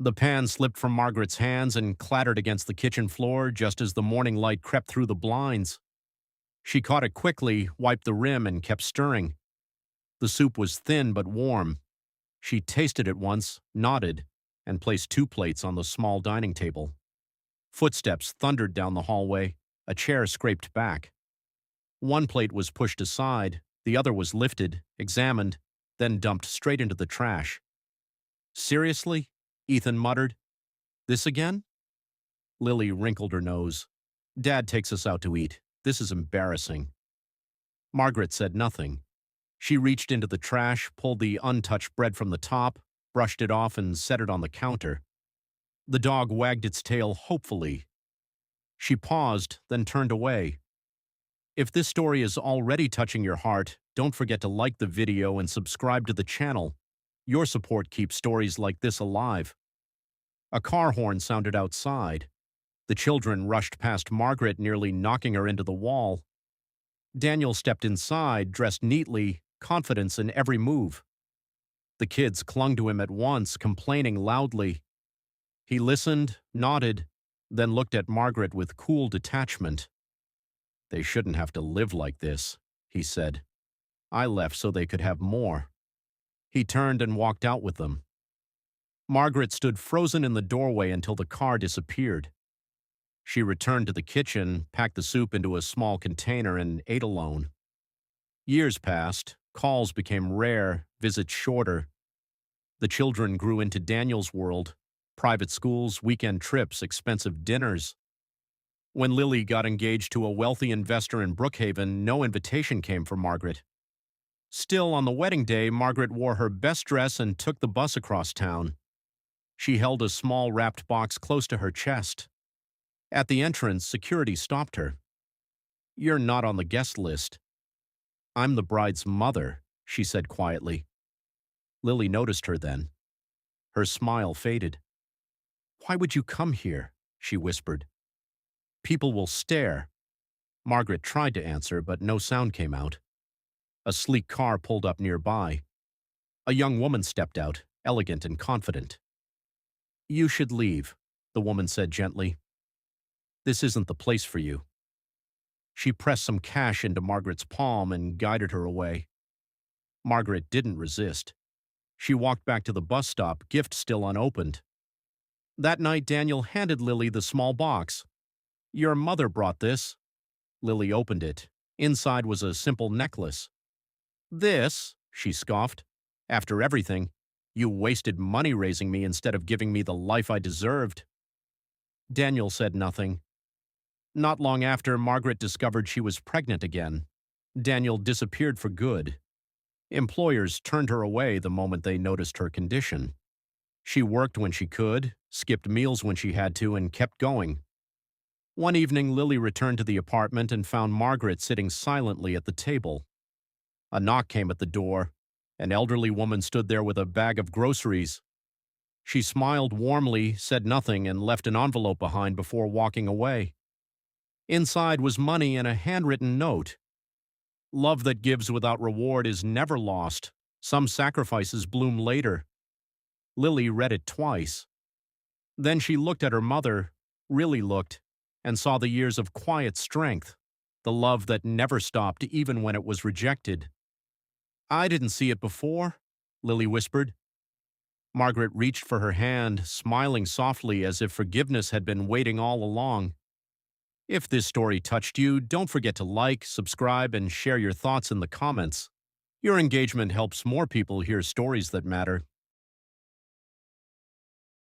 The pan slipped from Margaret's hands and clattered against the kitchen floor just as the morning light crept through the blinds. She caught it quickly, wiped the rim, and kept stirring. The soup was thin but warm. She tasted it once, nodded, and placed two plates on the small dining table. Footsteps thundered down the hallway. A chair scraped back. One plate was pushed aside, the other was lifted, examined, then dumped straight into the trash. Seriously? Ethan muttered. This again? Lily wrinkled her nose. Dad takes us out to eat. This is embarrassing. Margaret said nothing. She reached into the trash, pulled the untouched bread from the top, brushed it off, and set it on the counter. The dog wagged its tail hopefully. She paused, then turned away. If this story is already touching your heart, don't forget to like the video and subscribe to the channel. Your support keeps stories like this alive. A car horn sounded outside. The children rushed past Margaret, nearly knocking her into the wall. Daniel stepped inside, dressed neatly, confidence in every move. The kids clung to him at once, complaining loudly. He listened, nodded, then looked at Margaret with cool detachment. They shouldn't have to live like this, he said. I left so they could have more. He turned and walked out with them. Margaret stood frozen in the doorway until the car disappeared. She returned to the kitchen, packed the soup into a small container, and ate alone. Years passed, calls became rare, visits shorter. The children grew into Daniel's world, private schools, weekend trips, expensive dinners. When Lily got engaged to a wealthy investor in Brookhaven, no invitation came for Margaret. Still, on the wedding day, Margaret wore her best dress and took the bus across town. She held a small wrapped box close to her chest. At the entrance, security stopped her. You're not on the guest list. I'm the bride's mother, she said quietly. Lily noticed her then. Her smile faded. Why would you come here? She whispered. People will stare. Margaret tried to answer, but no sound came out. A sleek car pulled up nearby. A young woman stepped out, elegant and confident. You should leave, the woman said gently. This isn't the place for you. She pressed some cash into Margaret's palm and guided her away. Margaret didn't resist. She walked back to the bus stop, gift still unopened. That night, Daniel handed Lily the small box. Your mother brought this. Lily opened it. Inside was a simple necklace. This, she scoffed. After everything, you wasted money raising me instead of giving me the life I deserved. Daniel said nothing. Not long after, Margaret discovered she was pregnant again. Daniel disappeared for good. Employers turned her away the moment they noticed her condition. She worked when she could, skipped meals when she had to, and kept going. One evening, Lily returned to the apartment and found Margaret sitting silently at the table. A knock came at the door. An elderly woman stood there with a bag of groceries. She smiled warmly, said nothing, and left an envelope behind before walking away. Inside was money and a handwritten note. Love that gives without reward is never lost. Some sacrifices bloom later. Lily read it twice. Then she looked at her mother, really looked, and saw the years of quiet strength, the love that never stopped even when it was rejected. I didn't see it before, Lily whispered. Margaret reached for her hand, smiling softly as if forgiveness had been waiting all along. If this story touched you, don't forget to like, subscribe, and share your thoughts in the comments. Your engagement helps more people hear stories that matter.